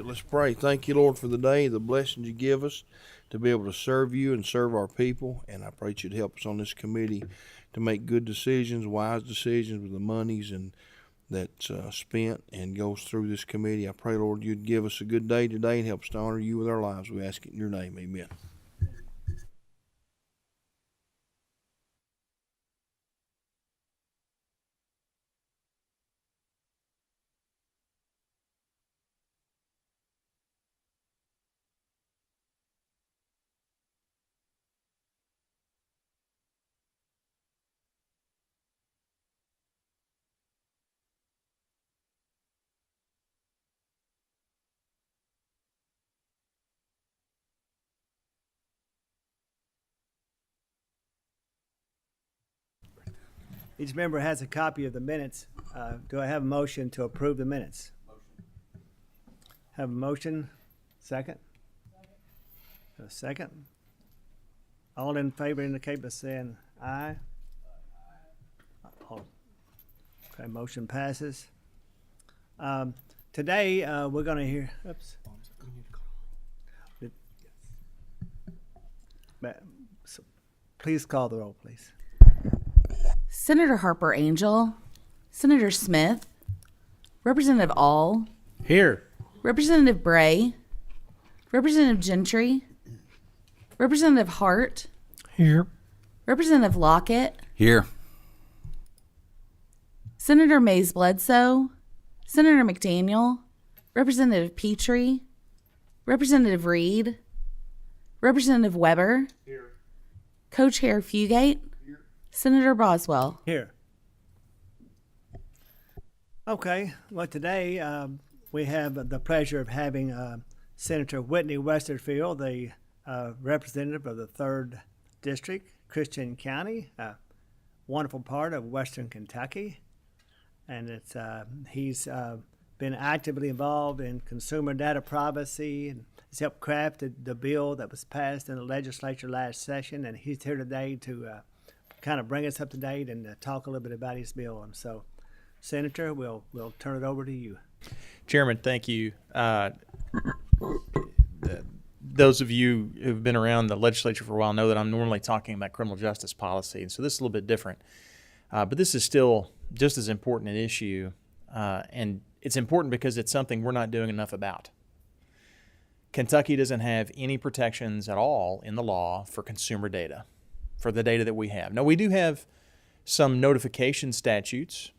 Let's pray. Thank you, Lord, for the day, the blessings you give us to be able to serve you and serve our people. And I pray that you'd help us on this committee to make good decisions, wise decisions with the monies and that's spent and goes through this committee. I pray, Lord, you'd give us a good day today and help us to honor you with our lives. We ask it in your name. Amen. Each member has a copy of the minutes. Do I have a motion to approve the minutes? Have a motion? Second? A second? All in favor indicate by saying aye. Okay, motion passes. Today, we're going to hear, please call the roll, please. Senator Harper Angel, Senator Smith, Representative All, Here. Representative Bray, Representative Gentry, Representative Hart, Here. Representative Lockett, Here. Senator Mays Bledsoe, Senator McDaniel, Representative Petrie, Representative Reed, Representative Weber, Here. Co-Chair Fugate, Senator Boswell. Here. Okay, well, today we have the pleasure of having Senator Whitney Westerfield, the representative of the 3rd District, Christian County, a wonderful part of Western Kentucky. And he's been actively involved in consumer data privacy and has helped craft the bill that was passed in the legislature last session. And he's here today to kind of bring us up to date and talk a little bit about his bill. And so, Senator, we'll turn it over to you. Chairman, thank you. Those of you who've been around the legislature for a while know that I'm normally talking about criminal justice policy, and so this is a little bit different. But this is still just as important an issue, and it's important because it's something we're not doing enough about. Kentucky doesn't have any protections at all in the law for consumer data, for the data that we have. Now, we do have some notification statutes.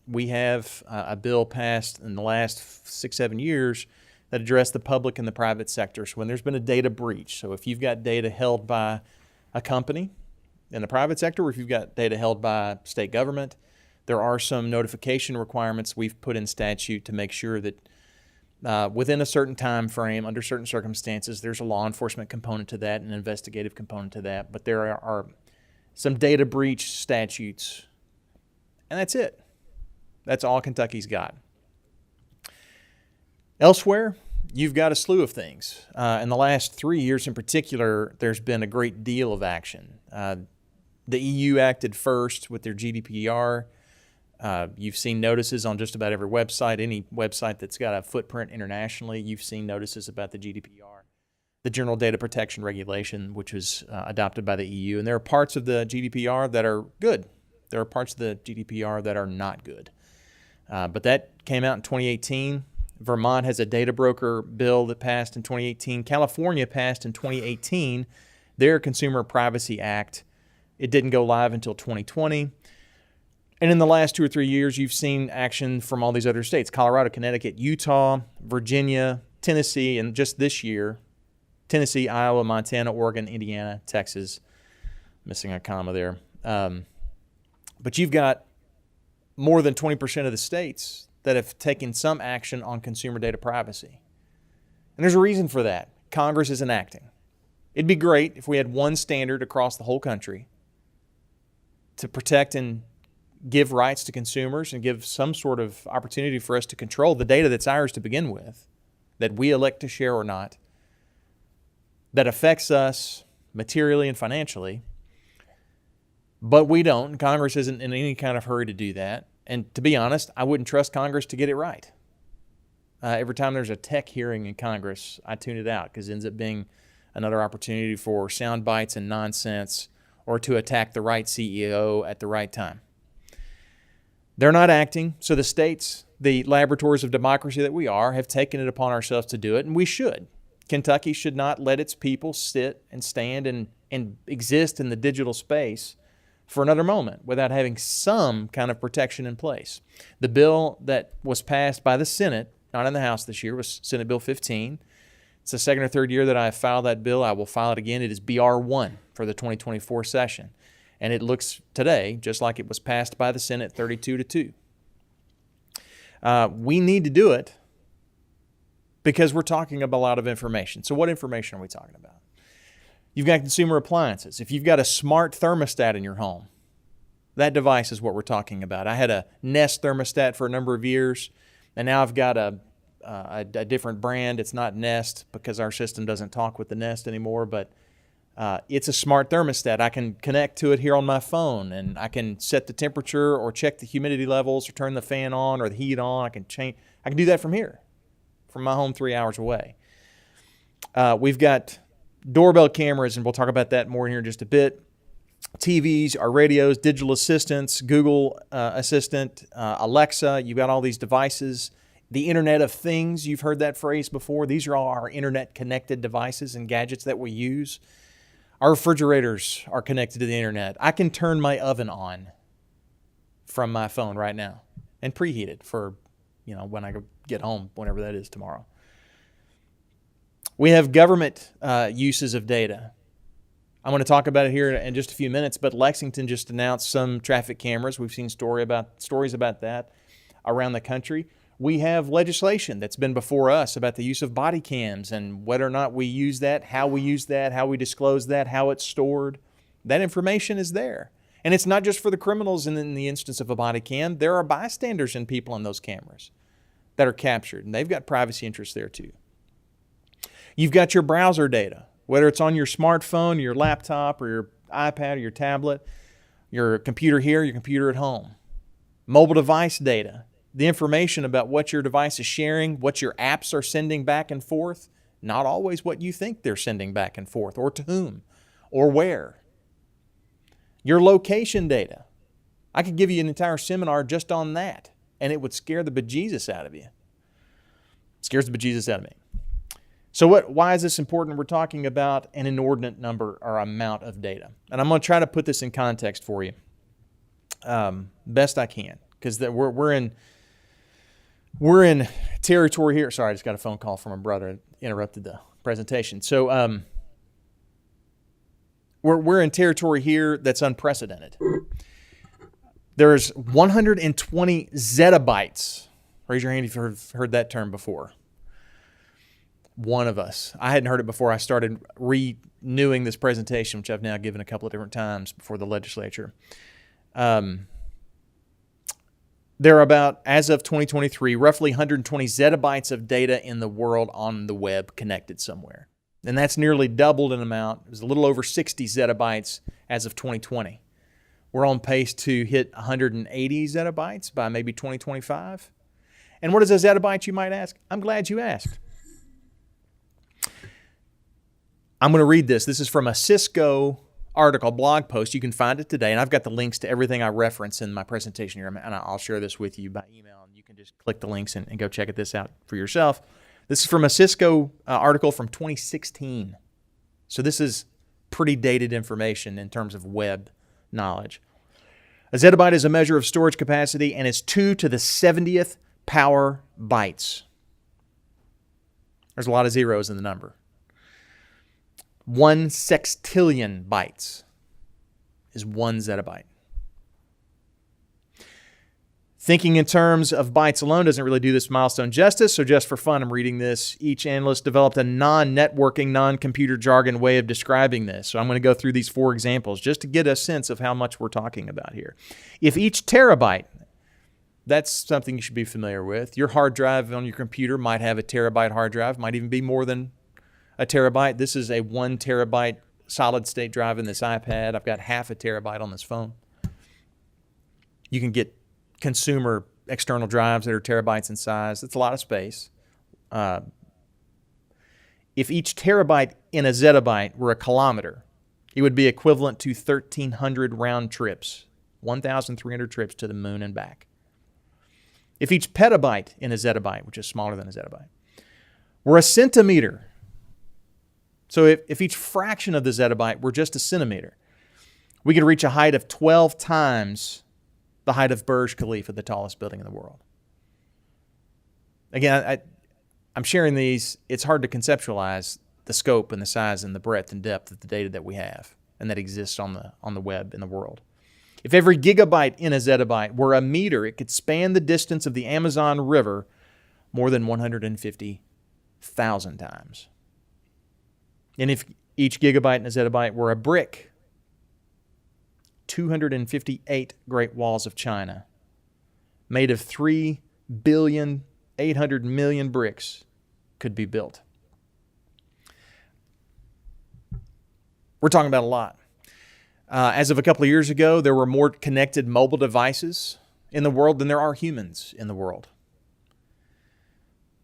We have a bill passed in the last 6-7 years that address the public and the private sector. So when there's been a data breach, so if you've got data held by a company in the private sector, or if you've got data held by state government, there are some notification requirements we've put in statute to make sure that within a certain time frame, under certain circumstances, there's a law enforcement component to that, an investigative component to that. But there are some data breach statutes, and that's it. That's all Kentucky's got. Elsewhere, you've got a slew of things. In the last 3 years in particular, there's been a great deal of action. The EU acted first with their GDPR. You've seen notices on just about every website, any website that's got a footprint internationally. You've seen notices about the GDPR, the General Data Protection Regulation, which was adopted by the EU. And there are parts of the GDPR that are good. There are parts of the GDPR that are not good. But that came out in 2018. Vermont has a data broker bill that passed in 2018. California passed in 2018 their Consumer Privacy Act. It didn't go live until 2020. And in the last 2 or 3 years, you've seen action from all these other states: Colorado, Connecticut, Utah, Virginia, Tennessee, and just this year, Tennessee, Iowa, Montana, Oregon, Indiana, Texas. Missing a comma there. But you've got more than 20% of the states that have taken some action on consumer data privacy. And there's a reason for that. Congress isn't acting. It'd be great if we had one standard across the whole country to protect and give rights to consumers and give some sort of opportunity for us to control the data that's ours to begin with, that we elect to share or not, that affects us materially and financially. But we don't. Congress isn't in any kind of hurry to do that. And to be honest, I wouldn't trust Congress to get it right. Every time there's a tech hearing in Congress, I tune it out because it ends up being another opportunity for sound bites and nonsense or to attack the right CEO at the right time. They're not acting, so the states, the laboratories of democracy that we are, have taken it upon ourselves to do it, and we should. Kentucky should not let its people sit and stand and exist in the digital space for another moment without having some kind of protection in place. The bill that was passed by the Senate, not in the House this year, was Senate Bill 15. It's the second or third year that I have filed that bill. I will file it again. It is BR1 for the 2024 session. And it looks today just like it was passed by the Senate 32-2. We need to do it because we're talking about a lot of information. So what information are we talking about? You've got consumer appliances. If you've got a smart thermostat in your home, that device is what we're talking about. I had a Nest thermostat for a number of years, and now I've got a different brand. It's not Nest because our system doesn't talk with the Nest anymore, but it's a smart thermostat. I can connect to it here on my phone, and I can set the temperature or check the humidity levels or turn the fan on or the heat on. I can do that from here, from my home 3 hours away. We've got doorbell cameras, and we'll talk about that more here in just a bit. TVs, our radios, digital assistants, Google Assistant, Alexa. You've got all these devices. The Internet of Things, you've heard that phrase before. These are all our internet-connected devices and gadgets that we use. Our refrigerators are connected to the Internet. I can turn my oven on from my phone right now and preheat it for, when I get home, whenever that is tomorrow. We have government uses of data. I'm going to talk about it here in just a few minutes, but Lexington just announced some traffic cameras. We've seen stories about that around the country. We have legislation that's been before us about the use of body cams and whether or not we use that, how we disclose that, how it's stored. That information is there. And it's not just for the criminals in the instance of a body cam. There are bystanders and people on those cameras that are captured, and they've got privacy interests there too. You've got your browser data, whether it's on your smartphone, your laptop, or your iPad, or your tablet, your computer here, your computer at home. Mobile device data, the information about what your device is sharing, what your apps are sending back and forth, not always what you think they're sending back and forth, or to whom, or where. Your location data. I could give you an entire seminar just on that, and it would scare the bejesus out of you. It scares the bejesus out of me. So why is this important? We're talking about an inordinate number or amount of data. And I'm going to try to put this in context for you best I can, because we're in territory here. Sorry, I just got a phone call from a brother. It interrupted the presentation. So we're in territory here that's unprecedented. There's 120 zettabytes. Raise your hand if you've heard that term before. One of us. I hadn't heard it before I started renewing this presentation, which I've now given a couple of different times before the legislature. There are about, as of 2023, roughly 120 zettabytes of data in the world on the web connected somewhere. And that's nearly doubled in amount. It was a little over 60 zettabytes as of 2020. We're on pace to hit 180 zettabytes by maybe 2025. And what is a zettabyte, you might ask? I'm glad you asked. I'm going to read this. This is from a Cisco article, blog post. You can find it today, and I've got the links to everything I reference in my presentation here, and I'll share this with you by email, and you can just click the links and go check this out for yourself. This is from a Cisco article from 2016. So this is pretty dated information in terms of web knowledge. A zettabyte is a measure of storage capacity, and it's 2 to the 70th power bytes. There's a lot of zeros in the number. 1 sextillion bytes is 1 zettabyte. Thinking in terms of bytes alone doesn't really do this milestone justice, so just for fun, I'm reading this. Each analyst developed a non-networking, non-computer jargon way of describing this. So I'm going to go through these 4 examples just to get a sense of how much we're talking about here. If each terabyte, that's something you should be familiar with. Your hard drive on your computer might have a terabyte hard drive, might even be more than a terabyte. This is a 1 terabyte solid state drive in this iPad. I've got half a terabyte on this phone. You can get consumer external drives that are terabytes in size. That's a lot of space. If each terabyte in a zettabyte were a kilometer, it would be equivalent to 1,300 round trips, 1,300 trips to the moon and back. If each petabyte in a zettabyte, which is smaller than a zettabyte, were a centimeter, so if each fraction of the zettabyte were just a centimeter, we could reach a height of 12 times the height of Burj Khalifa, the tallest building in the world. Again, I'm sharing these. It's hard to conceptualize the scope and the size and the breadth and depth of the data that we have and that exists on the web in the world. If every gigabyte in a zettabyte were a meter, it could span the distance of the Amazon River more than 150,000 times. And if each gigabyte in a zettabyte were a brick, 258 Great Walls of China, made of 3,800,000,000 bricks, could be built. We're talking about a lot. As of a couple of years ago, there were more connected mobile devices in the world than there are humans in the world.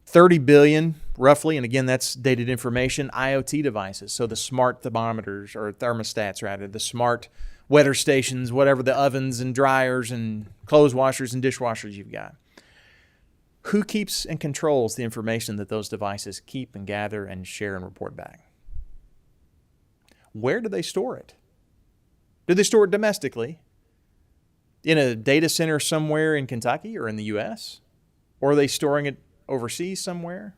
30 billion, roughly, and again, that's dated information, IoT devices. So the smart thermometers, or thermostats rather, the smart weather stations, whatever, the ovens and dryers and clothes washers and dishwashers you've got. Who keeps and controls the information that those devices keep and gather and share and report back? Where do they store it? Do they store it domestically? In a data center somewhere in Kentucky or in the U.S.? Or are they storing it overseas somewhere?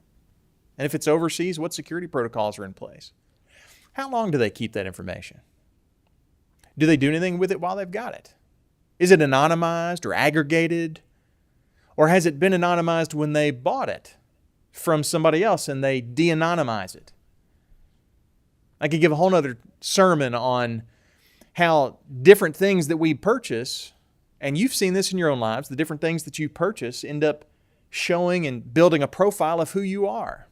And if it's overseas, what security protocols are in place? How long do they keep that information? Do they do anything with it while they've got it? Is it anonymized or aggregated? Or has it been anonymized when they bought it from somebody else and they de-anonymize it? I could give a whole other sermon on how different things that we purchase, and you've seen this in your own lives, the different things that you purchase end up showing and building a profile of who you are.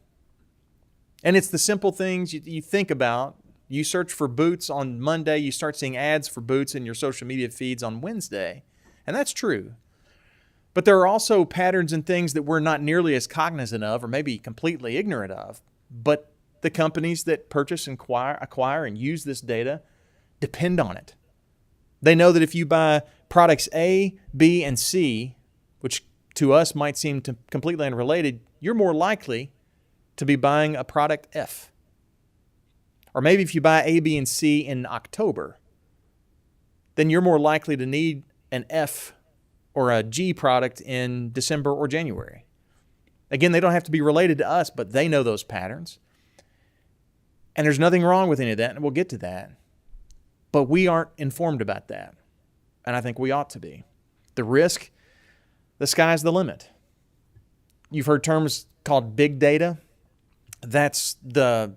And it's the simple things you think about. You search for boots on Monday, you start seeing ads for boots in your social media feeds on Wednesday. And that's true. But there are also patterns and things that we're not nearly as cognizant of or maybe completely ignorant of. But the companies that purchase and acquire and use this data depend on it. They know that if you buy products A, B, and C, which to us might seem completely unrelated, you're more likely to be buying a product F. Or maybe if you buy A, B, and C in October, then you're more likely to need an F or a G product in December or January. Again, they don't have to be related to us, but they know those patterns. And there's nothing wrong with any of that, and we'll get to that. But we aren't informed about that. And I think we ought to be. The risk, the sky's the limit. You've heard terms called big data. That's the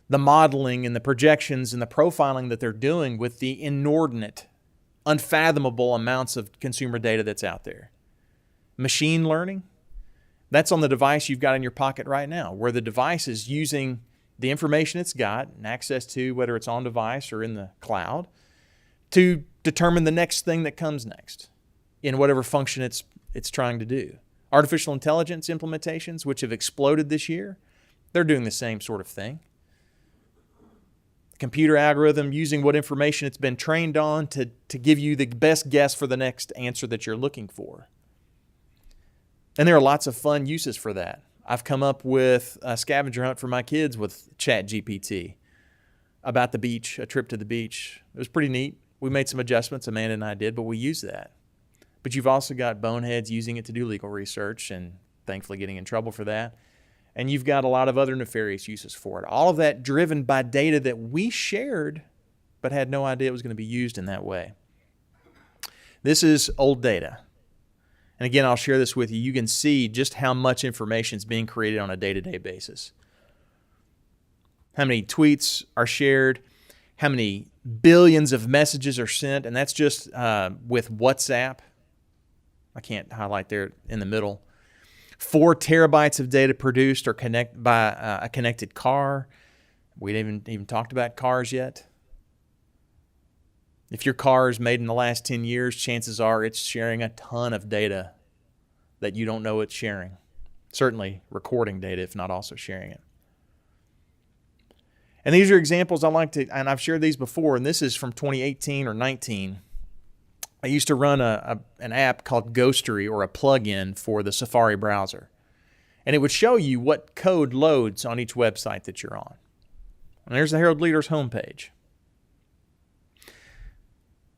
modeling and the projections and the profiling that they're doing with the inordinate, unfathomable amounts of consumer data that's out there. Machine learning, that's on the device you've got in your pocket right now, where the device is using the information it's got and access to, whether it's on device or in the cloud, to determine the next thing that comes next in whatever function it's trying to do. Artificial intelligence implementations, which have exploded this year, they're doing the same sort of thing. Computer algorithm using what information it's been trained on to give you the best guess for the next answer that you're looking for. And there are lots of fun uses for that. I've come up with a scavenger hunt for my kids with ChatGPT about the beach, a trip to the beach. It was pretty neat. We made some adjustments, Amanda and I did, but we used that. But you've also got boneheads using it to do legal research and thankfully getting in trouble for that. And you've got a lot of other nefarious uses for it. All of that driven by data that we shared but had no idea it was going to be used in that way. This is old data. And again, I'll share this with you. You can see just how much information is being created on a day-to-day basis. How many tweets are shared, how many billions of messages are sent, and that's just with WhatsApp. I can't highlight there in the middle. 4 terabytes of data produced or connected by a connected car. We haven't even talked about cars yet. If your car is made in the last 10 years, chances are it's sharing a ton of data that you don't know it's sharing. Certainly recording data, if not also sharing it. And these are examples I like to, and I've shared these before, and this is from 2018 or 19. I used to run an app called Ghostery, or a plugin for the Safari browser. And it would show you what code loads on each website that you're on. And there's the Herald Leader's homepage.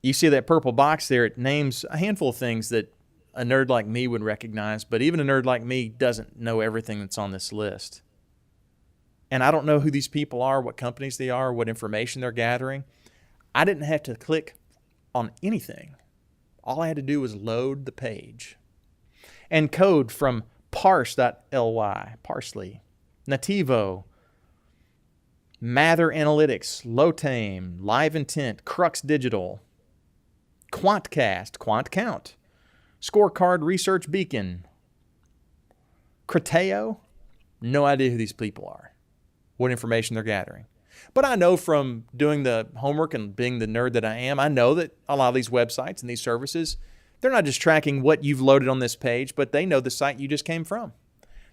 You see that purple box there, it names a handful of things that a nerd like me would recognize, but even a nerd like me doesn't know everything that's on this list. And I don't know who these people are, what companies they are, what information they're gathering. I didn't have to click on anything. All I had to do was load the page. And code from parse.ly, Parsley, Nativo, Mather Analytics, Lotame, Live Intent, Crux Digital, QuantCast, QuantCount, Scorecard Research Beacon, Criteo. No idea who these people are, what information they're gathering. But I know from doing the homework and being the nerd that I am, I know that a lot of these websites and these services, they're not just tracking what you've loaded on this page, but they know the site you just came from.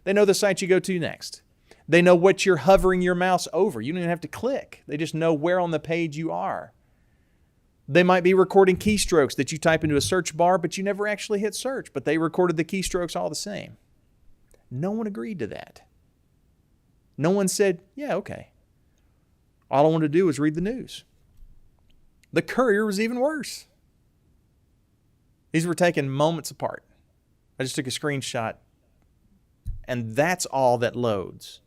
They know the site you go to next. They know what you're hovering your mouse over. You don't even have to click. They just know where on the page you are. They might be recording keystrokes that you type into a search bar, but you never actually hit search, but they recorded the keystrokes all the same. No one agreed to that. No one said, yeah, okay. All I want to do is read the news. The Courier was even worse. These were taken moments apart. I just took a screenshot, and that's all that loads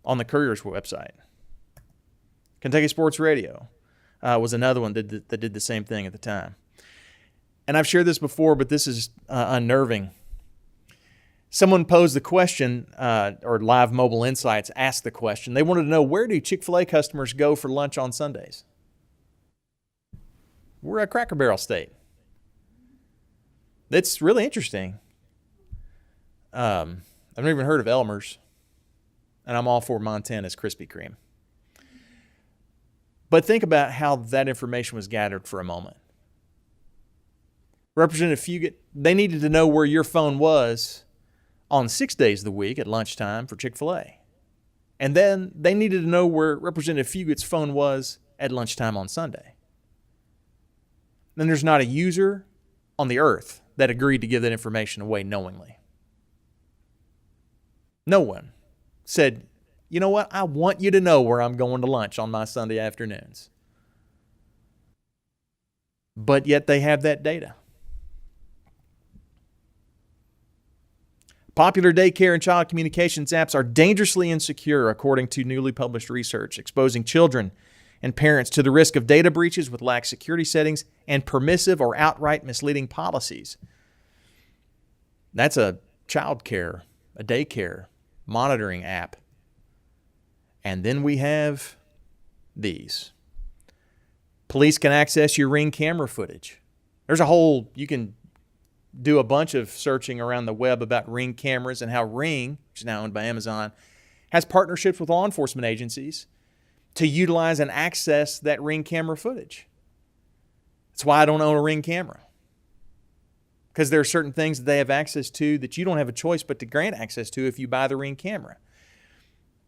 on the Courier's website. Kentucky Sports Radio was another one that did the same thing at the time. And I've shared this before, but this is unnerving. Someone posed the question, or Live Mobile Insights asked the question. They wanted to know, where do Chick-fil-A customers go for lunch on Sundays? We're a Cracker Barrel state. That's really interesting. I've never even heard of Elmer's, and I'm all for Montana's Krispy Kreme. But think about how that information was gathered for a moment. Representative Fugate, they needed to know where your phone was on 6 days of the week at lunchtime for Chick-fil-A. And then they needed to know where Representative Fugate's phone was at lunchtime on Sunday. Then there's not a user on the earth that agreed to give that information away knowingly. No one said, you know what, I want you to know where I'm going to lunch on my Sunday afternoons. But yet they have that data. Popular daycare and child communications apps are dangerously insecure, according to newly published research, exposing children and parents to the risk of data breaches with lax security settings and permissive or outright misleading policies. That's a child care, a daycare monitoring app. And then we have these. Police can access your Ring camera footage. There's a whole, you can do a bunch of searching around the web about Ring cameras and how Ring, which is now owned by Amazon, has partnerships with law enforcement agencies to utilize and access that Ring camera footage. That's why I don't own a Ring camera. Because there are certain things that they have access to that you don't have a choice but to grant access to if you buy the Ring camera.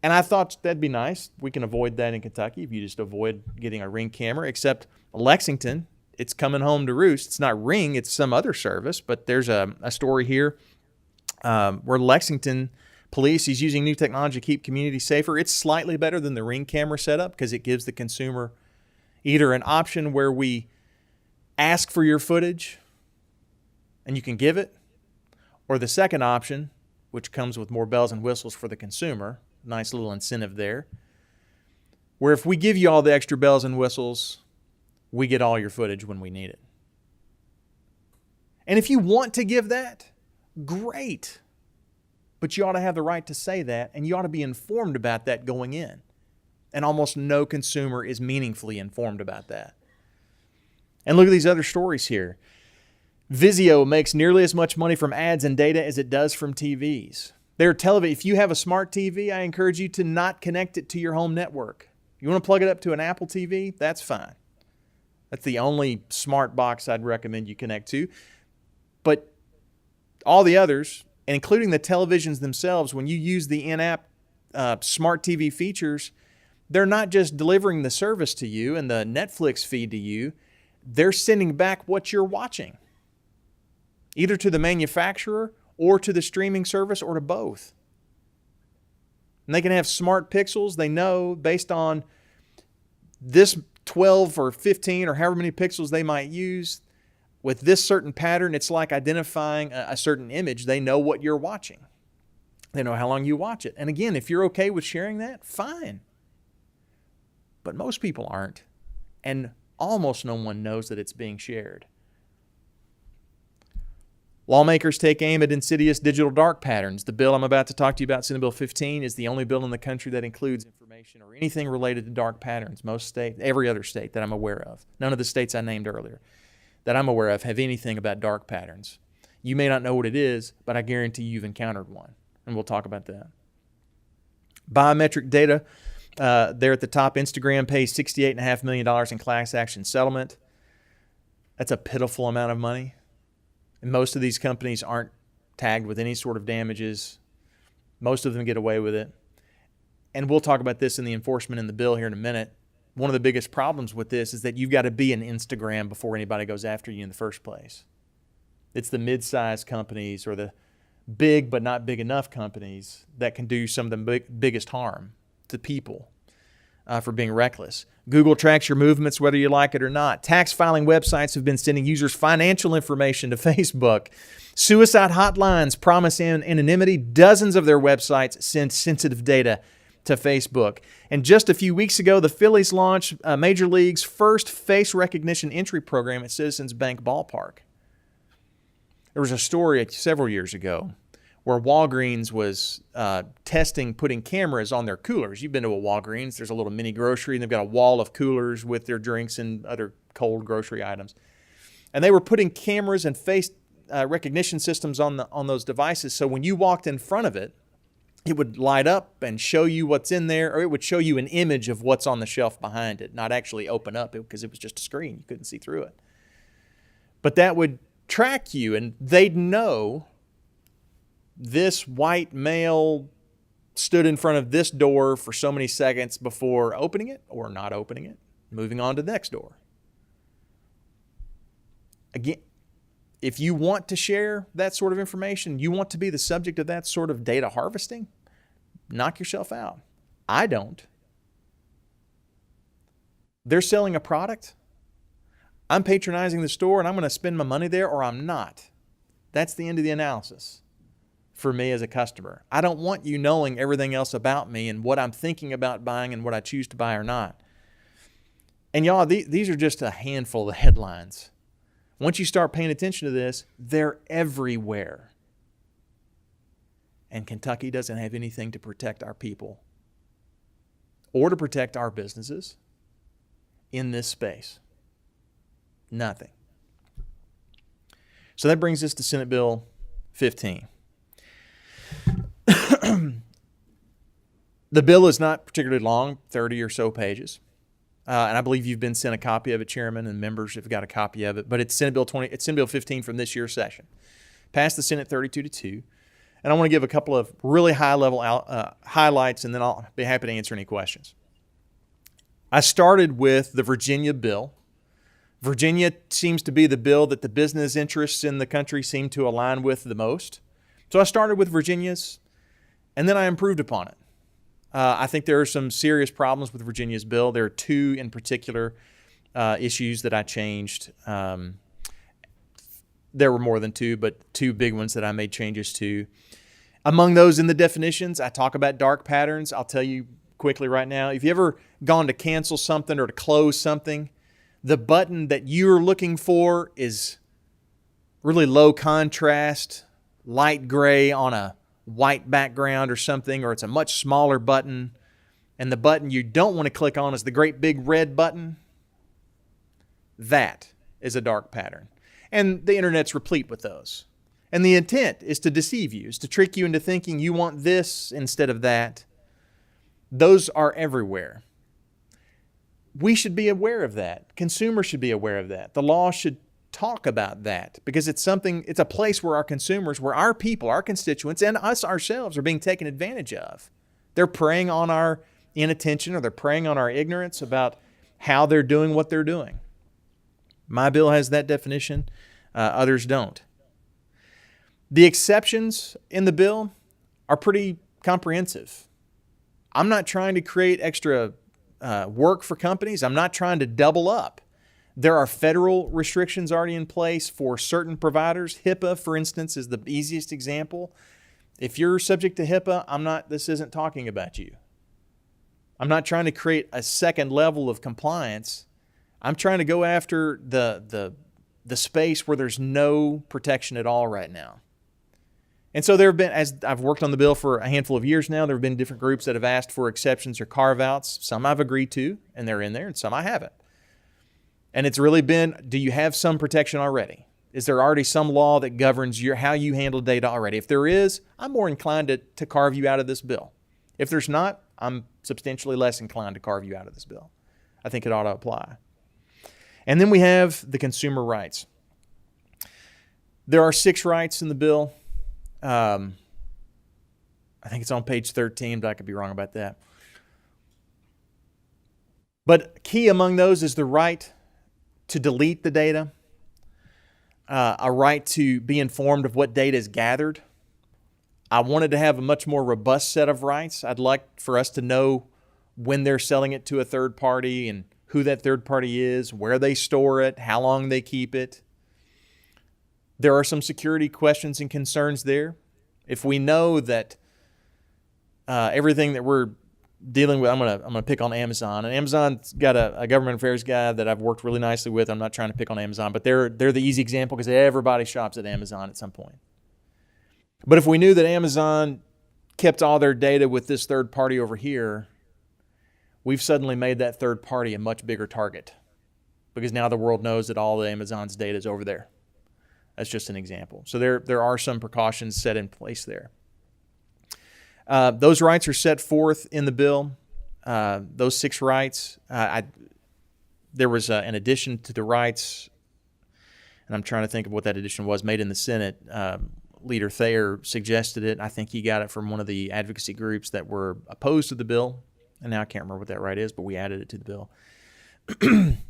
And I thought that'd be nice. We can avoid that in Kentucky if you just avoid getting a Ring camera, except Lexington, it's coming home to roost. It's not Ring, it's some other service, but there's a story here where Lexington police is using new technology to keep communities safer. It's slightly better than the Ring camera setup because it gives the consumer either an option where we ask for your footage and you can give it, or the second option, which comes with more bells and whistles for the consumer, nice little incentive there, where if we give you all the extra bells and whistles, we get all your footage when we need it. And if you want to give that, great. But you ought to have the right to say that, and you ought to be informed about that going in. And almost no consumer is meaningfully informed about that. And look at these other stories here. Vizio makes nearly as much money from ads and data as it does from TVs. If you have a smart TV, I encourage you to not connect it to your home network. You want to plug it up to an Apple TV? That's fine. That's the only smart box I'd recommend you connect to. But all the others, including the televisions themselves, when you use the in-app smart TV features, they're not just delivering the service to you and the Netflix feed to you, they're sending back what you're watching, either to the manufacturer or to the streaming service or to both. And they can have smart pixels. They know based on this 12 or 15 or however many pixels they might use, with this certain pattern, it's like identifying a certain image. They know what you're watching. They know how long you watch it. And again, if you're okay with sharing that, fine. But most people aren't. And almost no one knows that it's being shared. Lawmakers take aim at insidious digital dark patterns. The bill I'm about to talk to you about, Senate Bill 15, is the only bill in the country that includes information or anything related to dark patterns. Most states, every other state that I'm aware of, none of the states I named earlier that I'm aware of have anything about dark patterns. You may not know what it is, but I guarantee you've encountered one, and we'll talk about that. Biometric data, there at the top, Instagram pays $68.5 million in class action settlement. That's a pitiful amount of money. And most of these companies aren't tagged with any sort of damages. Most of them get away with it. And we'll talk about this in the enforcement in the bill here in a minute. One of the biggest problems with this is that you've got to be an Instagram before anybody goes after you in the first place. It's the mid-sized companies or the big but not big enough companies that can do some of the biggest harm to people for being reckless. Google tracks your movements whether you like it or not. Tax filing websites have been sending users financial information to Facebook. Suicide hotlines promise anonymity. Dozens of their websites send sensitive data to Facebook. And just a few weeks ago, the Phillies launched Major League's first face recognition entry program at Citizens Bank Ballpark. There was a story several years ago where Walgreens was testing putting cameras on their coolers. You've been to a Walgreens. There's a little mini grocery, and they've got a wall of coolers with their drinks and other cold grocery items. And they were putting cameras and face recognition systems on those devices, so when you walked in front of it, it would light up and show you what's in there, or it would show you an image of what's on the shelf behind it, not actually open up because it was just a screen. You couldn't see through it. But that would track you, and they'd know this white male stood in front of this door for so many seconds before opening it or not opening it, moving on to the next door. Again, if you want to share that sort of information, you want to be the subject of that sort of data harvesting, knock yourself out. I don't. They're selling a product. I'm patronizing the store and I'm going to spend my money there, or I'm not. That's the end of the analysis for me as a customer. I don't want you knowing everything else about me and what I'm thinking about buying and what I choose to buy or not. And y'all, these are just a handful of headlines. Once you start paying attention to this, they're everywhere. And Kentucky doesn't have anything to protect our people or to protect our businesses in this space. Nothing. So that brings us to Senate Bill 15. The bill is not particularly long, 30 or so pages. And I believe you've been sent a copy of it, Chairman, and members have got a copy of it. But it's Senate Bill 15 from this year's session. Passed the Senate 32-2. And I want to give a couple of really high-level highlights, and then I'll be happy to answer any questions. I started with the Virginia bill. Virginia seems to be the bill that the business interests in the country seem to align with the most. So I started with Virginia's, and then I improved upon it. I think there are some serious problems with Virginia's bill. There are two in particular issues that I changed. There were more than two, but two big ones that I made changes to. Among those in the definitions, I talk about dark patterns. I'll tell you quickly right now. If you ever gone to cancel something or to close something, the button that you're looking for is really low contrast, light gray on a white background or something, or it's a much smaller button, and the button you don't want to click on is the great big red button. That is a dark pattern. And the internet's replete with those. And the intent is to deceive you, is to trick you into thinking you want this instead of that. Those are everywhere. We should be aware of that. Consumers should be aware of that. The law should talk about that because it's a place where our consumers, where our people, our constituents, and us ourselves are being taken advantage of. They're preying on our inattention, or they're preying on our ignorance about how they're doing what they're doing. My bill has that definition. Others don't. The exceptions in the bill are pretty comprehensive. I'm not trying to create extra work for companies. I'm not trying to double up. There are federal restrictions already in place for certain providers. HIPAA, for instance, is the easiest example. If you're subject to HIPAA, this isn't talking about you. I'm not trying to create a second level of compliance. I'm trying to go after the space where there's no protection at all right now. And so there have been, as I've worked on the bill for a handful of years now, there have been different groups that have asked for exceptions or carve-outs. Some I've agreed to, and they're in there, and some I haven't. And it's really been, do you have some protection already? Is there already some law that governs how you handle data already? If there is, I'm more inclined to carve you out of this bill. If there's not, I'm substantially less inclined to carve you out of this bill. I think it ought to apply. And then we have the consumer rights. There are 6 rights in the bill. I think it's on page 13, but I could be wrong about that. But key among those is the right to delete the data, a right to be informed of what data is gathered. I wanted to have a much more robust set of rights. I'd like for us to know when they're selling it to a third party and who that third party is, where they store it, how long they keep it. There are some security questions and concerns there. If we know that everything that we're dealing with, I'm gonna pick on Amazon, and Amazon's got a government affairs guy that I've worked really nicely with. I'm not trying to pick on Amazon, but they're the easy example because everybody shops at Amazon at some point. But if we knew that Amazon kept all their data with this third party over here, we've suddenly made that third party a much bigger target because now the world knows that all of Amazon's data is over there. That's just an example. So there are some precautions set in place there. Those rights are set forth in the bill. Those 6 rights. There was an addition to the rights, and I'm trying to think of what that addition was, made in the Senate. Leader Thayer suggested it. I think he got it from one of the advocacy groups that were opposed to the bill. And now I can't remember what that right is, but we added it to the bill.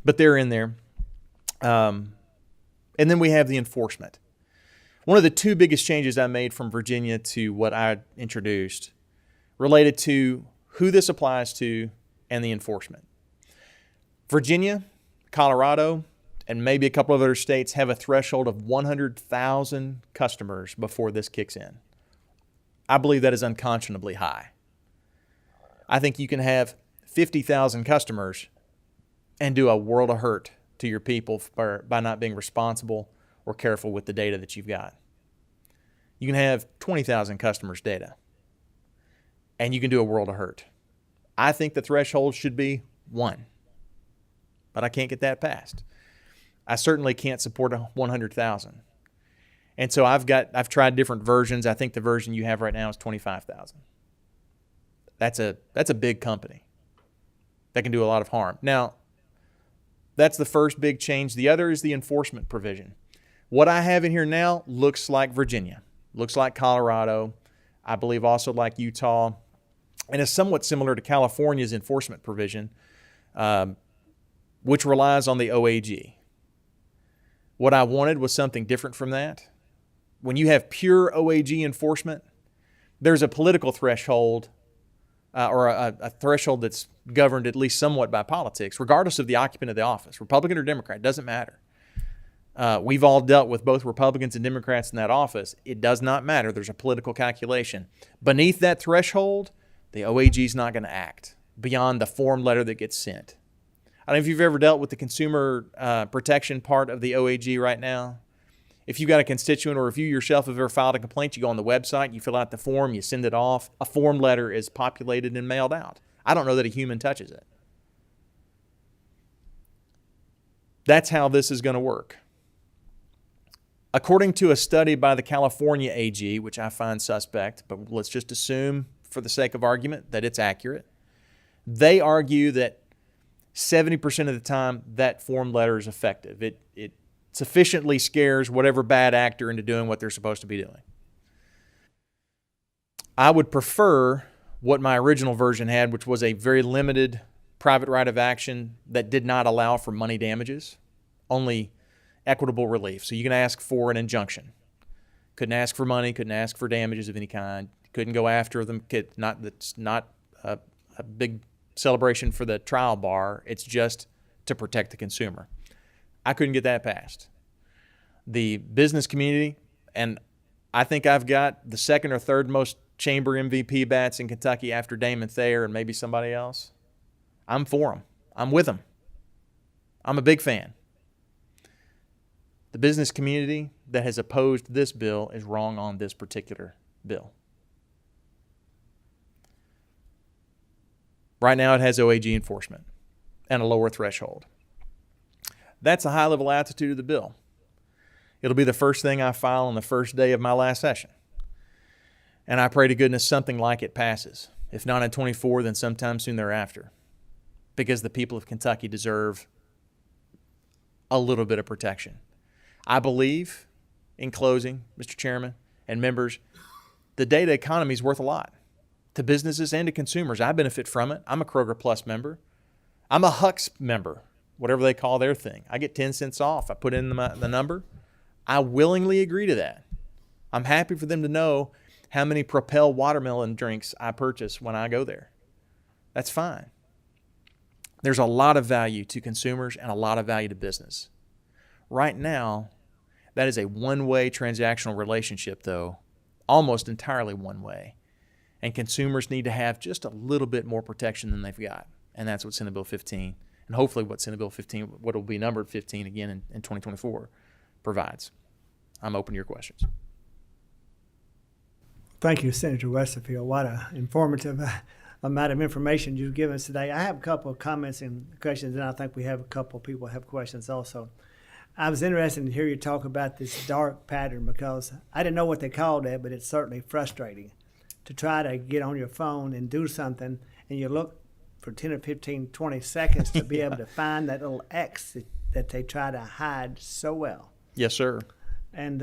But they're in there. And then we have the enforcement. One of the 2 biggest changes I made from Virginia to what I introduced related to who this applies to and the enforcement. Virginia, Colorado, and maybe a couple of other states have a threshold of 100,000 customers before this kicks in. I believe that is unconscionably high. I think you can have 50,000 customers and do a world of hurt to your people by not being responsible or careful with the data that you've got. You can have 20,000 customers' data, and you can do a world of hurt. I think the threshold should be 1, but I can't get that passed. I certainly can't support 100,000. And so I've tried different versions. I think the version you have right now is 25,000. That's a big company that can do a lot of harm. Now, that's the first big change. The other is the enforcement provision. What I have in here now looks like Virginia, looks like Colorado, I believe also like Utah, and is somewhat similar to California's enforcement provision, which relies on the OAG. What I wanted was something different from that. When you have pure OAG enforcement, there's a political threshold or a threshold that's governed at least somewhat by politics, regardless of the occupant of the office, Republican or Democrat, doesn't matter. We've all dealt with both Republicans and Democrats in that office. It does not matter. There's a political calculation. Beneath that threshold, the OAG is not going to act beyond the form letter that gets sent. I don't know if you've ever dealt with the consumer protection part of the OAG right now. If you've got a constituent or if you yourself have ever filed a complaint, you go on the website, you fill out the form, you send it off. A form letter is populated and mailed out. I don't know that a human touches it. That's how this is going to work. According to a study by the California AG, which I find suspect, but let's just assume for the sake of argument that it's accurate, they argue that 70% of the time that form letter is effective. sufficiently scares whatever bad actor into doing what they're supposed to be doing. I would prefer what my original version had, which was a very limited private right of action that did not allow for money damages, only equitable relief. So you can ask for an injunction. Couldn't ask for money, couldn't ask for damages of any kind, couldn't go after them. That's not a big celebration for the trial bar. It's just to protect the consumer. I couldn't get that passed. The business community, and I think I've got the second or third most chamber MVP bats in Kentucky after Damon Thayer and maybe somebody else. I'm for them. I'm with them. I'm a big fan. The business community that has opposed this bill is wrong on this particular bill. Right now it has OAG enforcement and a lower threshold. That's a high-level attitude of the bill. It'll be the first thing I file on the first day of my last session. And I pray to goodness something like it passes. If not in 24, then sometime soon thereafter. Because the people of Kentucky deserve a little bit of protection. I believe, in closing, Mr. Chairman and members, the data economy is worth a lot to businesses and to consumers. I benefit from it. I'm a Kroger Plus member. I'm a Hux member, whatever they call their thing. I get 10 cents off. I put in the number. I willingly agree to that. I'm happy for them to know how many Propel watermelon drinks I purchase when I go there. That's fine. There's a lot of value to consumers and a lot of value to business. Right now, that is a one-way transactional relationship, though, almost entirely one way. And consumers need to have just a little bit more protection than they've got. And that's what Senate Bill 15, and hopefully what Senate Bill 15, what will be numbered 15 again in 2024, provides. I'm open to your questions. Thank you, Senator Westerfield. What an informative amount of information you've given us today. I have a couple of comments and questions, and I think we have a couple of people have questions also. I was interested to hear you talk about this dark pattern because I didn't know what they called it, but it's certainly frustrating to try to get on your phone and do something, and you look for 10 or 15, 20 seconds to be able to find that little X that they try to hide so well. Yes, sir. And,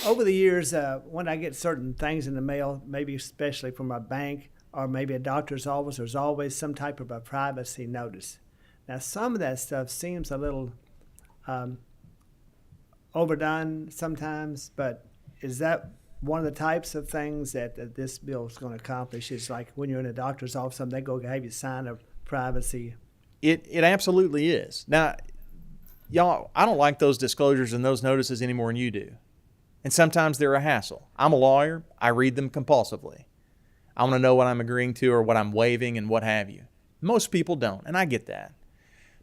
over the years, when I get certain things in the mail, maybe especially from a bank or maybe a doctor's office, there's always some type of a privacy notice. Now, some of that stuff seems a little overdone sometimes, but is that one of the types of things that this bill is going to accomplish? It's like when you're in a doctor's office, they go have you sign a privacy. It absolutely is. Now, y'all, I don't like those disclosures and those notices any more than you do. And sometimes they're a hassle. I'm a lawyer. I read them compulsively. I want to know what I'm agreeing to or what I'm waiving and what have you. Most people don't, and I get that.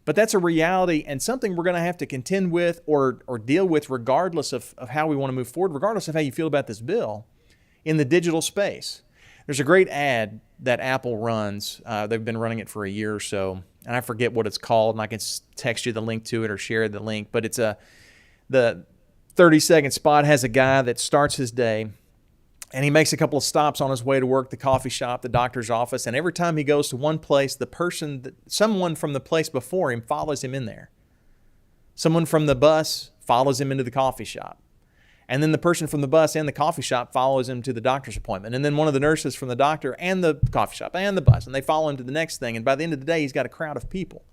But that's a reality and something we're going to have to contend with or deal with regardless of how we want to move forward, regardless of how you feel about this bill in the digital space. There's a great ad that Apple runs. They've been running it for a year or so, and I forget what it's called, and I can text you the link to it or share the link. But it's the 30-second spot has a guy that starts his day, and he makes a couple of stops on his way to work, the coffee shop, the doctor's office, and every time he goes to one place, someone from the place before him follows him in there. Someone from the bus follows him into the coffee shop. And then the person from the bus and the coffee shop follows him to the doctor's appointment. And then one of the nurses from the doctor and the coffee shop and the bus, and they follow him to the next thing. And by the end of the day, he's got a crowd of people.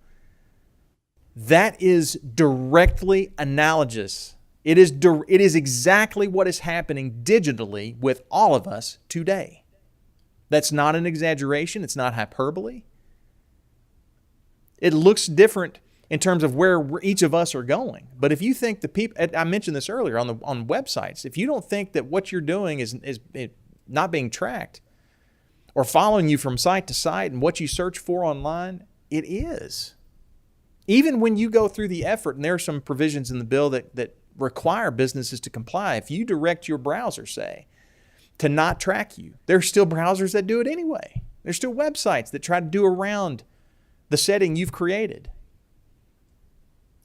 That is directly analogous. It is exactly what is happening digitally with all of us today. That's not an exaggeration. It's not hyperbole. It looks different in terms of where each of us are going. But if you think the people, I mentioned this earlier on websites, if you don't think that what you're doing is not being tracked or following you from site to site and what you search for online, it is. Even when you go through the effort, and there are some provisions in the bill that require businesses to comply. If you direct your browser, say, to not track you, there's still browsers that do it anyway. There's still websites that try to do around the setting you've created.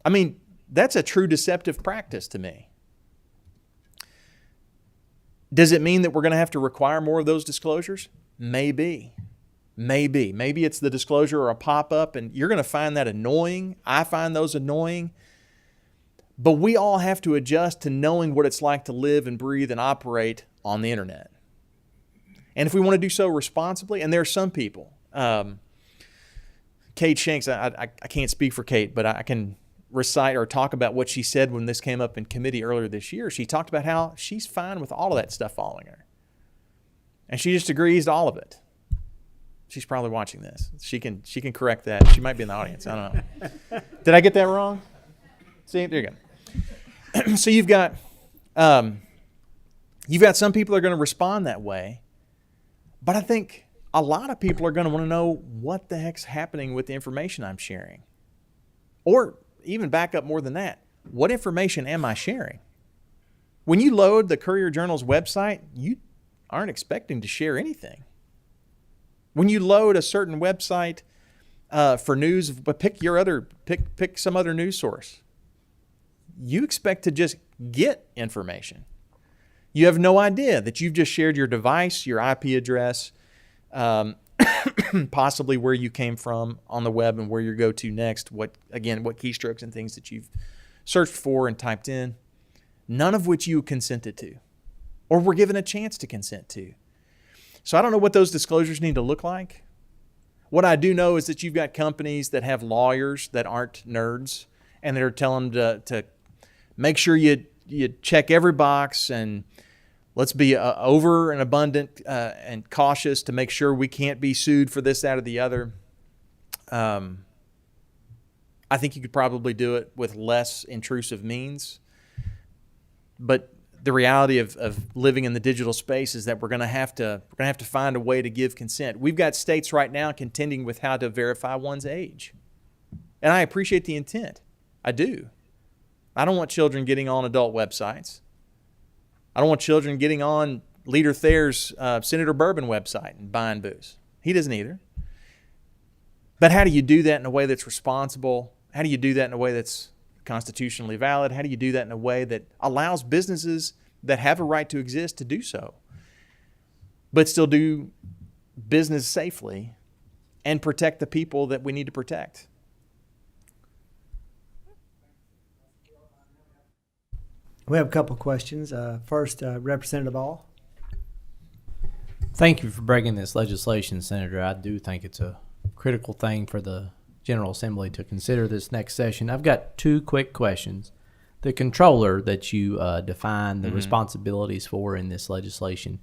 I mean, that's a true deceptive practice to me. Does it mean that we're going to have to require more of those disclosures? Maybe. Maybe it's the disclosure or a pop-up, and you're going to find that annoying. I find those annoying. But we all have to adjust to knowing what it's like to live and breathe and operate on the internet. And if we want to do so responsibly, and there are some people, Kate Shanks, I can't speak for Kate, but I can recite or talk about what she said when this came up in committee earlier this year. She talked about how she's fine with all of that stuff following her. And she just agrees to all of it. She's probably watching this. She can correct that. She might be in the audience. I don't know. Did I get that wrong? See, there you go. So you've got some people that are going to respond that way, but I think a lot of people are going to want to know what the heck's happening with the information I'm sharing. Or even back up more than that, what information am I sharing? When you load the Courier-Journal's website, you aren't expecting to share anything. When you load a certain website for news, but pick some other news source, you expect to just get information. You have no idea that you've just shared your device, your IP address, possibly where you came from on the web and where you go to next, what keystrokes and things that you've searched for and typed in, none of which you consented to or were given a chance to consent to. So I don't know what those disclosures need to look like. What I do know is that you've got companies that have lawyers that aren't nerds and they're telling them to make sure you check every box and let's be over and abundant and cautious to make sure we can't be sued for this, that, or the other. I think you could probably do it with less intrusive means. But the reality of living in the digital space is that we're going to have to find a way to give consent. We've got states right now contending with how to verify one's age. And I appreciate the intent. I do. I don't want children getting on adult websites. I don't want children getting on Leader Thayer's Senator Bourbon website and buying booze. He doesn't either. But how do you do that in a way that's responsible? How do you do that in a way that's constitutionally valid? How do you do that in a way that allows businesses that have a right to exist to do so, but still do business safely and protect the people that we need to protect? We have a couple of questions. First, Representative All. Thank you for bringing this legislation, Senator. I do think it's a critical thing for the General Assembly to consider this next session. I've got two quick questions. The controller that you define the responsibilities for in this legislation,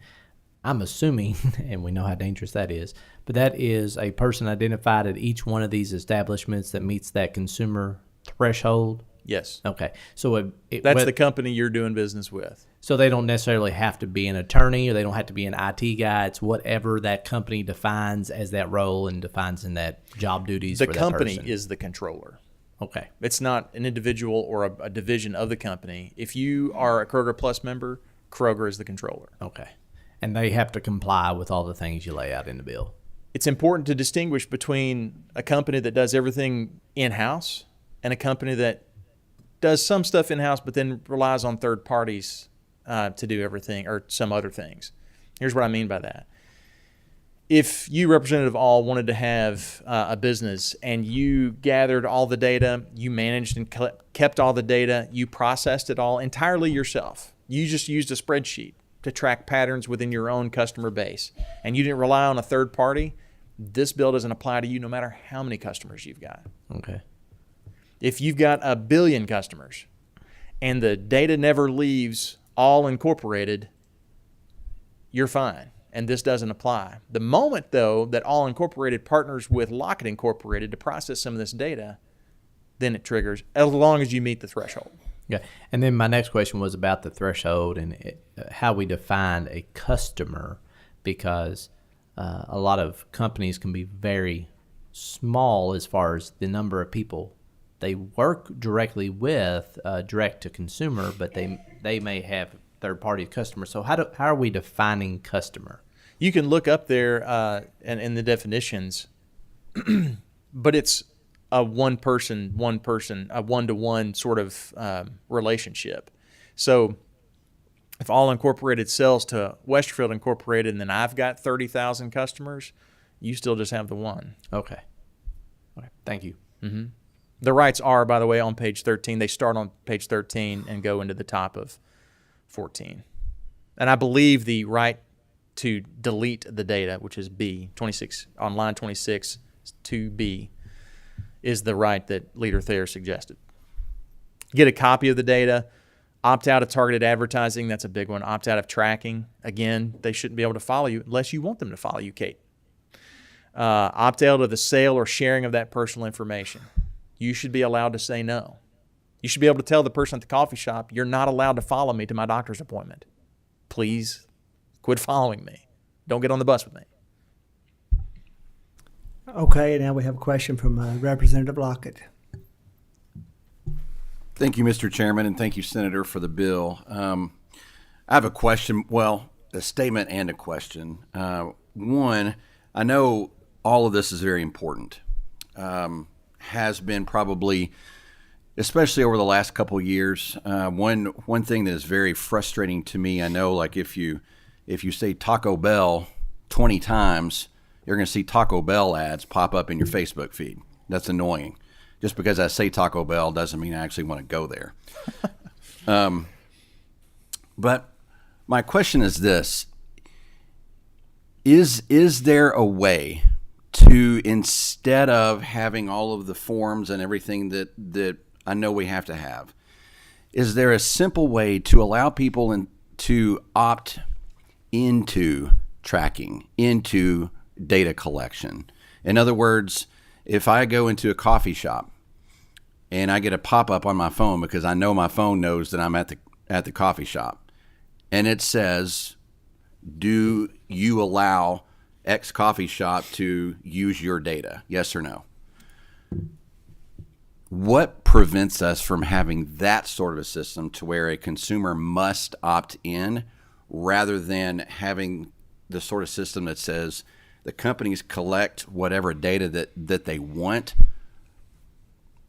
I'm assuming, and we know how dangerous that is, but that is a person identified at each one of these establishments that meets that consumer threshold? Yes. Okay. So that's the company you're doing business with. So they don't necessarily have to be an attorney or they don't have to be an IT guy. It's whatever that company defines as that role and defines in that job duties for that person. The company is the controller. Okay. It's not an individual or a division of the company. If you are a Kroger Plus member, Kroger is the controller. Okay. And they have to comply with all the things you lay out in the bill. It's important to distinguish between a company that does everything in-house and a company that does some stuff in-house but then relies on third parties to do everything or some other things. Here's what I mean by that. If you, Representative All, wanted to have a business and you gathered all the data, you managed and kept all the data, you processed it all entirely yourself. You just used a spreadsheet to track patterns within your own customer base, and you didn't rely on a third party, this bill doesn't apply to you no matter how many customers you've got. Okay. If you've got 1 billion customers and the data never leaves All Incorporated, you're fine, and this doesn't apply. The moment, though, that All Incorporated partners with Lockett Incorporated to process some of this data, then it triggers, as long as you meet the threshold. Yeah, and then my next question was about the threshold and how we define a customer, because a lot of companies can be very small as far as the number of people they work directly with, direct to consumer, but they may have third-party customers. So how are we defining customer? You can look up there in the definitions, but it's a one-person, a one-to-one sort of relationship. So if All Incorporated sells to Westerfield Incorporated and then I've got 30,000 customers, You still just have the one. Okay. Okay. Thank you. The rights are, by the way, on page 13. They start on page 13 and go into the top of 14. And I believe the right to delete the data, which is B, 26, on line 26, 2B, is the right that Leader Thayer suggested. Get a copy of the data. Opt out of targeted advertising. That's a big one. Opt out of tracking. Again, they shouldn't be able to follow you unless you want them to follow you, Kate. Opt out of the sale or sharing of that personal information. You should be allowed to say no. You should be able to tell the person at the coffee shop, you're not allowed to follow me to my doctor's appointment. Please quit following me. Don't get on the bus with me. Okay, now we have a question from Representative Lockett. Thank you, Mr. Chairman, and thank you, Senator, for the bill. I have a question, well, a statement and a question. One, I know all of this is very important. Has been probably, especially over the last couple of years. One thing that is very frustrating to me, I know, like if you say Taco Bell 20 times, you're going to see Taco Bell ads pop up in your Facebook feed. That's annoying. Just because I say Taco Bell doesn't mean I actually want to go there. But my question is this. Is there a way to, instead of having all of the forms and everything that I know we have to have, is there a simple way to allow people to opt into tracking, into data collection? In other words, if I go into a coffee shop and I get a pop-up on my phone because I know my phone knows that I'm at the coffee shop, and it says, do you allow X coffee shop to use your data? Yes or no? What prevents us from having that sort of a system to where a consumer must opt in rather than having the sort of system that says the companies collect whatever data that they want,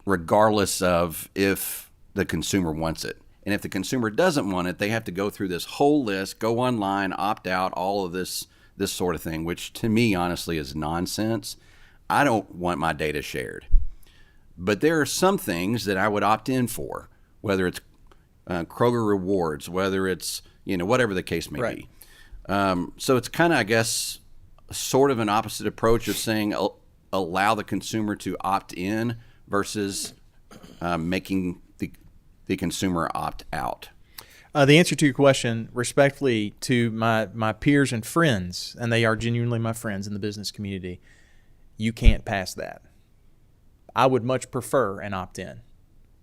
regardless of if the consumer wants it? And if the consumer doesn't want it, they have to go through this whole list, go online, opt out, all of this sort of thing, which to me, honestly, is nonsense. I don't want my data shared. But there are some things that I would opt in for, whether it's Kroger Rewards, whether it's, whatever the case may be. So it's kind of, I guess, sort of an opposite approach of saying allow the consumer to opt in versus making the consumer opt out. The answer to your question, respectfully to my peers and friends, and they are genuinely my friends in the business community, you can't pass that. I would much prefer an opt-in.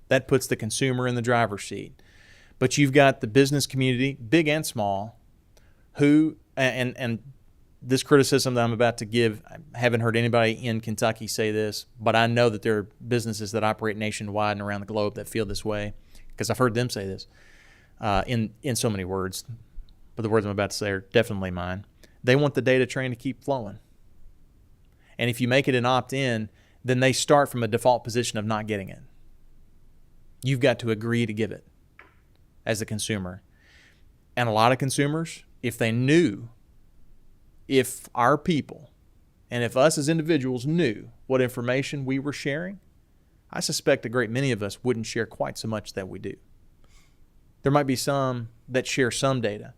That puts the consumer in the driver's seat. But you've got the business community, big and small, who, and this criticism that I'm about to give, I haven't heard anybody in Kentucky say this, but I know that there are businesses that operate nationwide and around the globe that feel this way, because I've heard them say this in so many words. But the words I'm about to say are definitely mine. They want the data train to keep flowing. And if you make it an opt-in, then they start from a default position of not getting it. You've got to agree to give it as a consumer. And a lot of consumers, if they knew, if our people and if us as individuals knew what information we were sharing, I suspect a great many of us wouldn't share quite so much that we do. There might be some that share some data.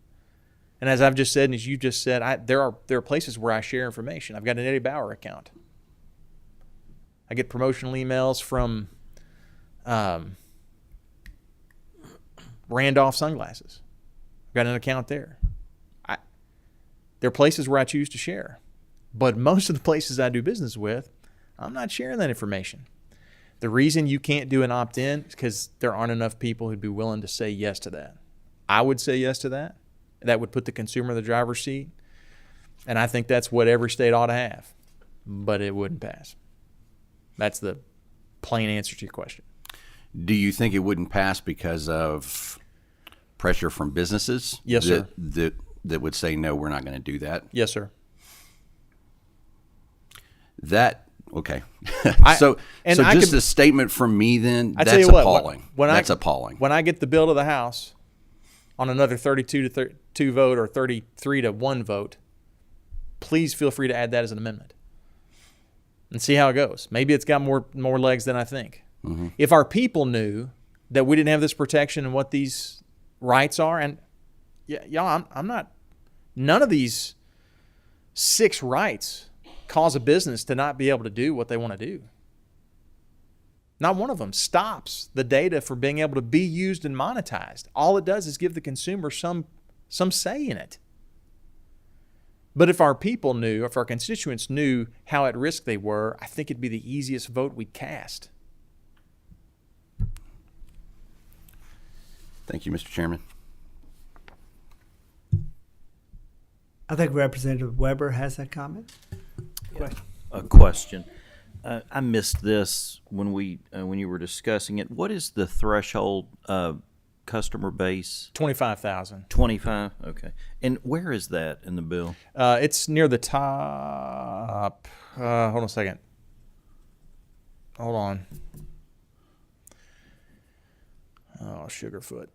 And as I've just said, and as you just said, there are places where I share information. I've got an Eddie Bauer account. I get promotional emails from Randolph Sunglasses. I've got an account there. There are places where I choose to share. But most of the places I do business with, I'm not sharing that information. The reason you can't do an opt-in is because there aren't enough people who'd be willing to say yes to that. I would say yes to that. That would put the consumer in the driver's seat. And I think that's what every state ought to have. But it wouldn't pass. That's the plain answer to your question. Do you think it wouldn't pass because of pressure from businesses? Yes, sir. That would say, no, we're not going to do that? Yes, sir. Okay. So just a statement from me then, I that's tell you what, appalling. That's appalling. When I get the bill to the House on another 32 to 2 vote or 33 to 1 vote, please feel free to add that as an amendment. and see how it goes. Maybe it's got more legs than I think. If our people knew that we didn't have this protection and what these rights are, and y'all, I'm not, none of these 6 rights cause a business to not be able to do what they want to do. Not one of them stops the data from being able to be used and monetized. All it does is give the consumer some say in it. But if our people knew, if our constituents knew how at risk they were, I think it'd be the easiest vote we'd cast. Thank you, Mr. Chairman. I think Representative Weber has a comment. A question. I missed this when you were discussing it. What is the threshold customer base? 25,000. 25. Okay. And where is that in the bill? It's near the top. Hold on a second. Hold on. Oh, Sugarfoot.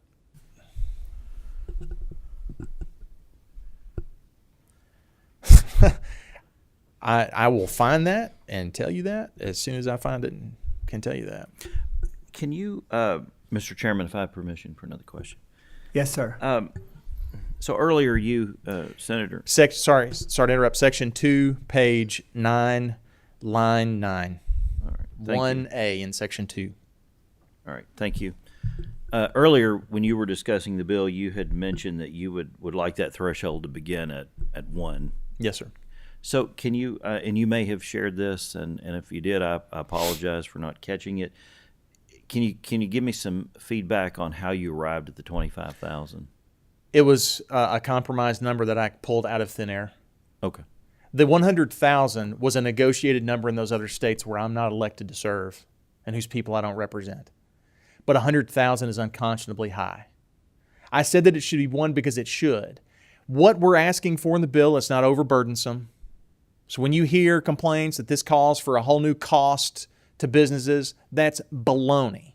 I will find that and tell you that as soon as I find it and can tell you that. Can you, Mr. Chairman, if I have permission for another question? Yes, sir. So earlier you, Senator. Sorry to interrupt. Section 2, page 9, line 9. All right. Thank 1A in section 2. All right. Thank you. Earlier, when you were discussing the bill, you had mentioned that you would like that threshold to begin at 1. Yes, sir. So can you, and you may have shared this, and if you did, I apologize for not catching it. Can you give me some feedback on how you arrived at the 25,000? It was a compromise number that I pulled out of thin air. Okay. The 100,000 was a negotiated number in those other states where I'm not elected to serve and whose people I don't represent. But 100,000 is unconscionably high. I said that it should be 1 because it should. What we're asking for in the bill is not overburdensome. So when you hear complaints that this calls for a whole new cost to businesses, that's baloney.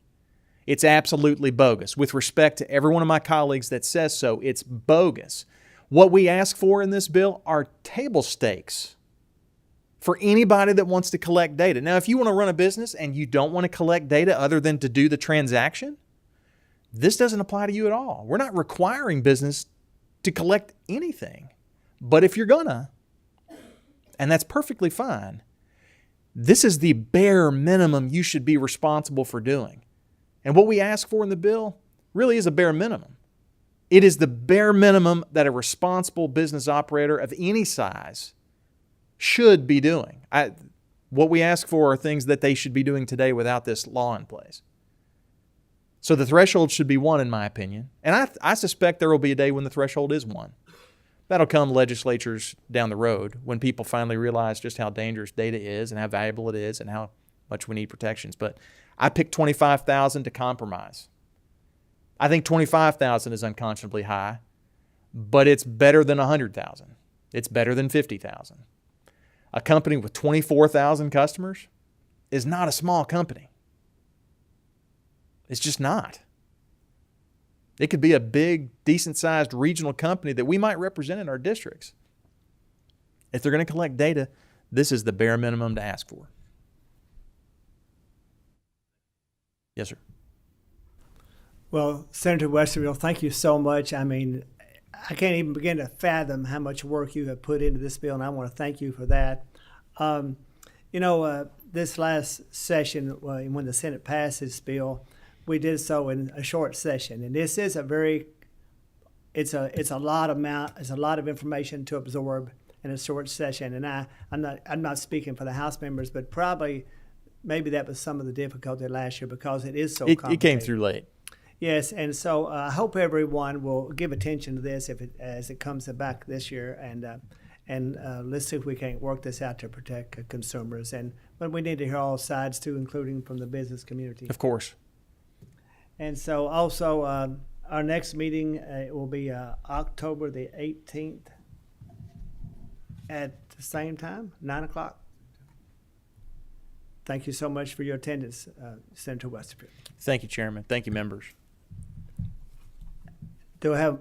It's absolutely bogus. With respect to every one of my colleagues that says so, it's bogus. What we ask for in this bill are table stakes for anybody that wants to collect data. Now, if you want to run a business and you don't want to collect data other than to do the transaction, this doesn't apply to you at all. We're not requiring business to collect anything. But if you're gonna, and that's perfectly fine, this is the bare minimum you should be responsible for doing. And what we ask for in the bill really is a bare minimum. It is the bare minimum that a responsible business operator of any size should be doing. What we ask for are things that they should be doing today without this law in place. So the threshold should be 1, in my opinion. And I suspect there will be a day when the threshold is 1. That'll come legislatures down the road when people finally realize just how dangerous data is and how valuable it is and how much we need protections. But I picked 25,000 to compromise. I think 25,000 is unconscionably high, but it's better than 100,000. It's better than 50,000. A company with 24,000 customers is not a small company. It's just not. It could be a big, decent-sized regional company that we might represent in our districts. If they're going to collect data, this is the bare minimum to ask for. Yes, sir. Well, Senator Westerville, thank you so much. I mean, I can't even begin to fathom how much work you have put into this bill, and I want to thank you for that. This last session, when the Senate passed this bill, we did so in a short session, and this is it's a lot of information to absorb in a short session. And I'm not speaking for the House members, but maybe that was some of the difficulty last year because it is so complicated. It came through late. Yes, and so I hope everyone will give attention to this as it comes back this year, and let's see if we can't work this out to protect consumers. But we need to hear all sides too, including from the business community. Of course. And so also our next meeting will be October the 18th at the same time, 9 o'clock. Thank you so much for your attendance, Senator Westerfield. Thank you, Chairman. Thank you, members. Do I have